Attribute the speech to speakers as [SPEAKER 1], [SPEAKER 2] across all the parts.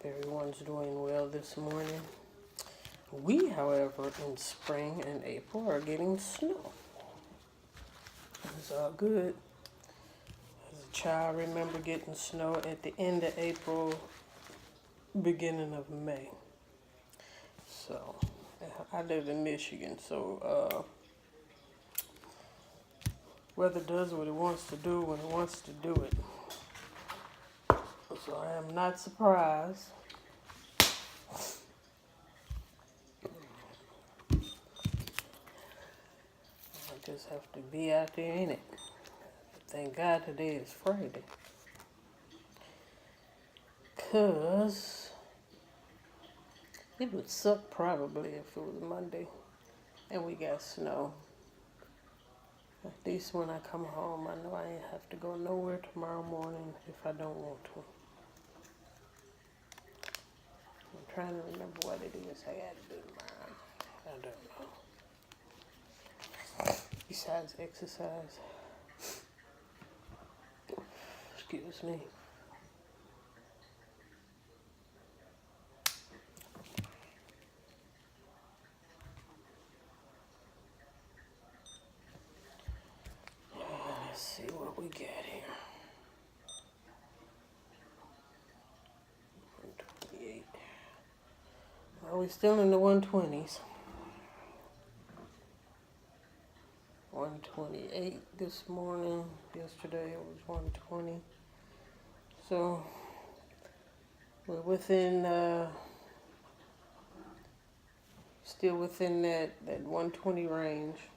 [SPEAKER 1] everyone's doing well this morning. We, however, in spring and April are getting snow. It's all good. As a child, I remember getting snow at the end of April, beginning of May. So, I live in Michigan, so weather does what it wants to do when it wants to do it. So I am not surprised. I just have to be out there in it. Thank God today is Friday. 'Cause it would suck probably if it was Monday and we got snow. At least when I come home, I know I ain't have to go nowhere tomorrow morning if I don't want to. I'm trying to remember what it is I got to do tomorrow. I don't know. Besides exercise. Excuse me. Let's see what we get here. 128. Well, we're still in the 120s. 128 this morning. Yesterday it was 120. So we're still within that 120 range.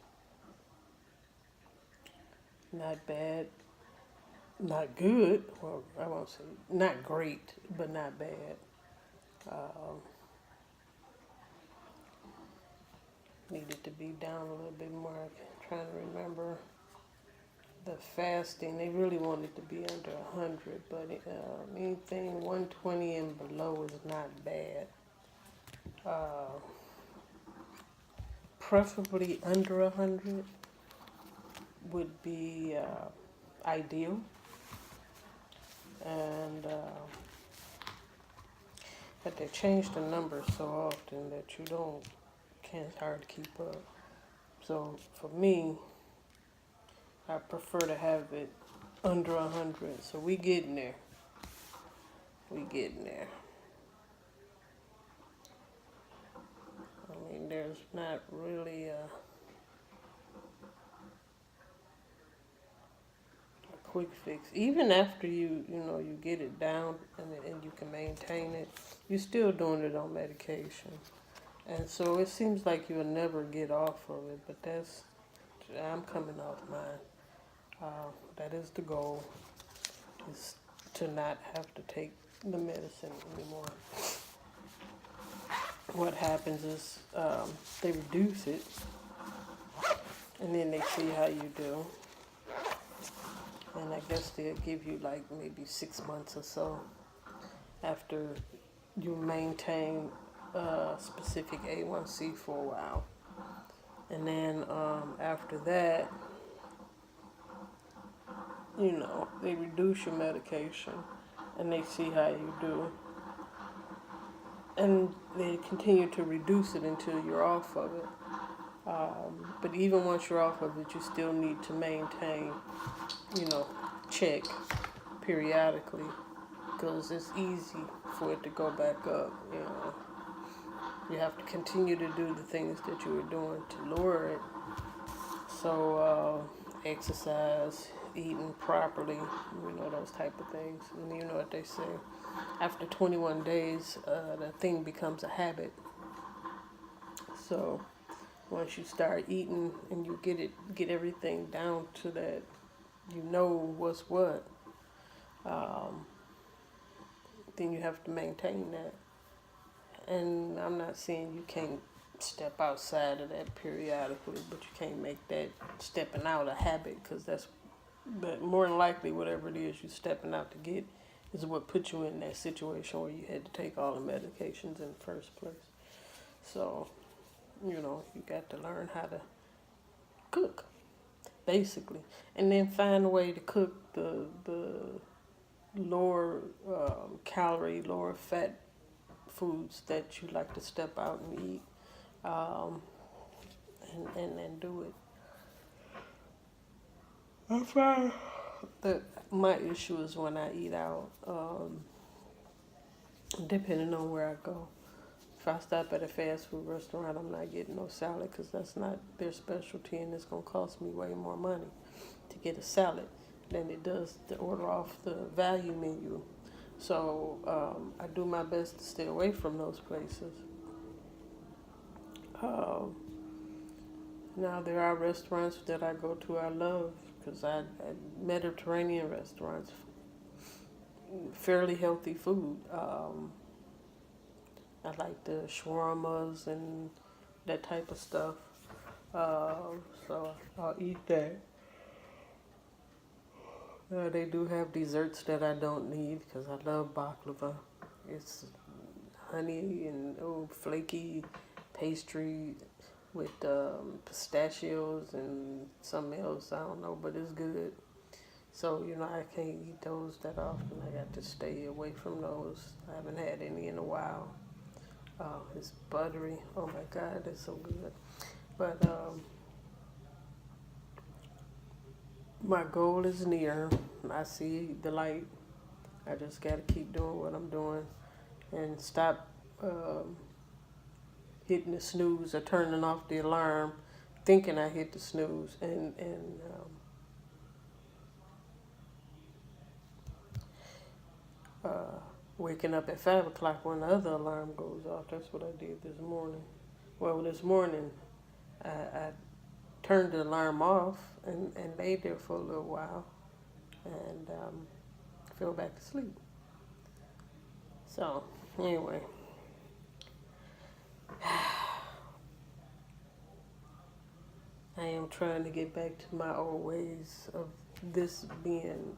[SPEAKER 1] Not bad. Not good. Well, I won't say not great, but not bad. Needed to be down a little bit more. I'm trying to remember the fasting. They really wanted to be under 100, but anything 120 and below is not bad. Preferably under 100 would be ideal. And but they change the numbers so often that it's hard to keep up. So for me, I prefer to have it under 100. So we getting there. I mean, there's not really a quick fix. Even after you get it down and you can maintain it, you're still doing it on medication. And so it seems like you'll never get off of it, but I'm coming off mine. That is the goal, is to not have to take the medicine anymore. What happens is they reduce it, and then they see how you do. And I guess they'll give you like maybe 6 months or so after you maintain specific A1C for a while. And then after that, they reduce your medication and they see how you do. And they continue to reduce it until you're off of it. But even once you're off of it, you still need to maintain, check periodically, because it's easy for it to go back up. You have to continue to do the things that you were doing to lower it. So exercise, eating properly, those type of things. And you know what they say, after 21 days, the thing becomes a habit. So once you start eating and you get everything down to that, what's what, then you have to maintain that. And I'm not saying you can't step outside of that periodically, but you can't make that stepping out a habit, because but more than likely whatever it is you're stepping out to get is what put you in that situation where you had to take all the medications in the first place. So, you got to learn how to cook, basically, and then find a way to cook the lower calorie, lower fat foods that you like to step out and eat, um, and do it. I find that my issue is when I eat out, depending on where I go. If I stop at a fast food restaurant, I'm not getting no salad because that's not their specialty, and it's gonna cost me way more money to get a salad than it does to order off the value menu. So I do my best to stay away from those places. Um, Now there are restaurants that I go to I love because I Mediterranean restaurants, fairly healthy food. I like the shawarmas and that type of stuff. So I'll eat that. They do have desserts that I don't need because I love baklava. It's honey and flaky pastry with pistachios and something else. I don't know, but it's good. So, I can't eat those that often. I got to stay away from those. I haven't had any in a while. It's buttery. Oh my God, it's so good. But my goal is near. I see the light. I just got to keep doing what I'm doing and stop hitting the snooze or turning off the alarm, thinking I hit the snooze, and waking up at 5 o'clock when the other alarm goes off. That's what I did this morning. Well, this morning I turned the alarm off and laid there for a little while and fell back to sleep. So anyway, I am trying to get back to my old ways of this being,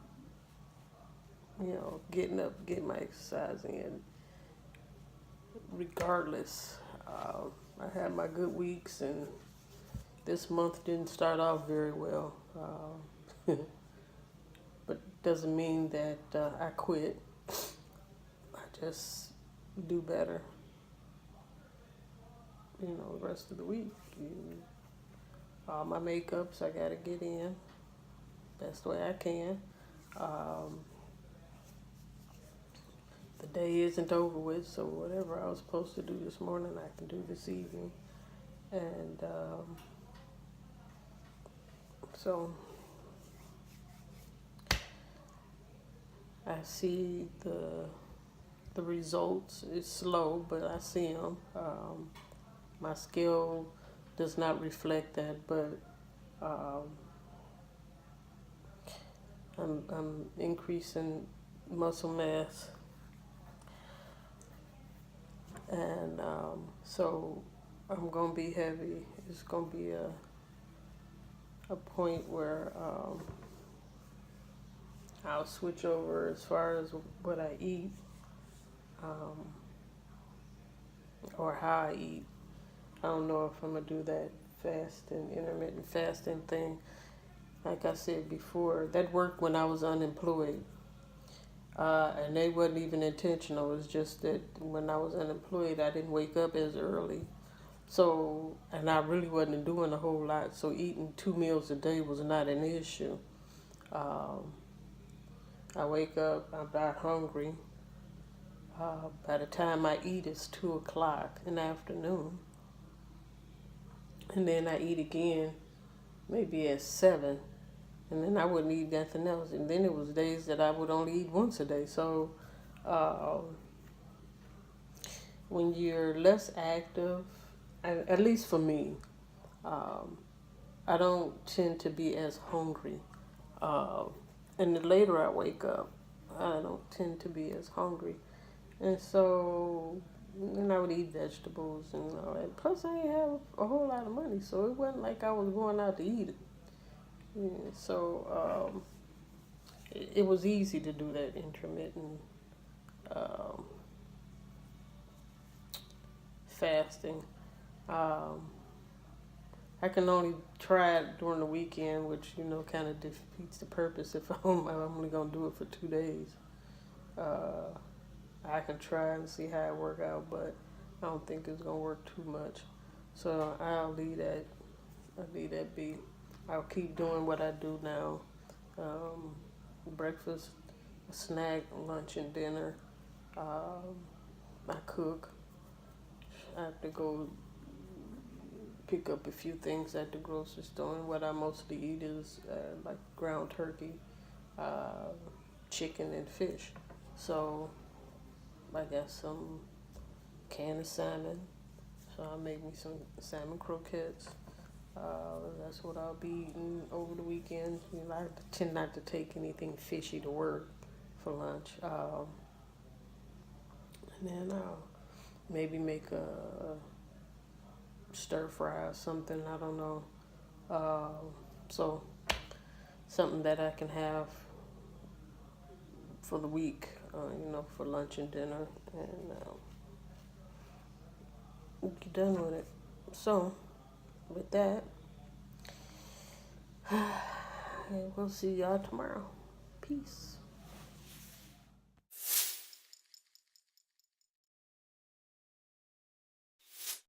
[SPEAKER 1] getting up, getting my exercise in, regardless. I had my good weeks, and this month didn't start off very well. But doesn't mean that I quit. I just do better, the rest of the week. All my makeups I gotta get in best way I can. The day isn't over with, so whatever I was supposed to do this morning, I can do this evening. And so I see the results. It's slow, but I see them. My skill does not reflect that, but I'm increasing muscle mass, and so I'm gonna be heavy. It's gonna be a point where I'll switch over as far as what I eat, or how I eat. I don't know if I'm gonna do that intermittent fasting thing. Like I said before, that worked when I was unemployed. And they wasn't even intentional. It was just that when I was unemployed, I didn't wake up as early. So, and I really wasn't doing a whole lot. So eating 2 meals a day was not an issue. I wake up, I'm not hungry. By the time I eat, it's 2 o'clock in the afternoon. And then I eat again, maybe at 7. And then I wouldn't eat nothing else. And then it was days that I would only eat once a day. So when you're less active, at least for me, I don't tend to be as hungry. And the later I wake up, I don't tend to be as hungry. And so, I would eat vegetables and all that. Plus, I didn't have a whole lot of money, so it wasn't like I was going out to eat it. Yeah, so it was easy to do that intermittent fasting. I can only try it during the weekend, which kind of defeats the purpose if I'm only gonna do it for 2 days. I can try and see how it work out, but I don't think it's gonna work too much. So I'll leave that. I'll leave that be. I'll keep doing what I do now. Um, breakfast, snack, lunch, and dinner. Um, I cook. I have to go pick up a few things at the grocery store. And what I mostly eat is like ground turkey, uh, chicken, and fish. So I got some can of salmon. So I'll make me some salmon croquettes. That's what I'll be eating over the weekend. You know, I tend not to take anything fishy to work for lunch. And then I'll maybe make a stir fry or something. I don't know. So something that I can have for the week, for lunch and dinner, and get done with it. So with that, we'll see y'all tomorrow. Peace.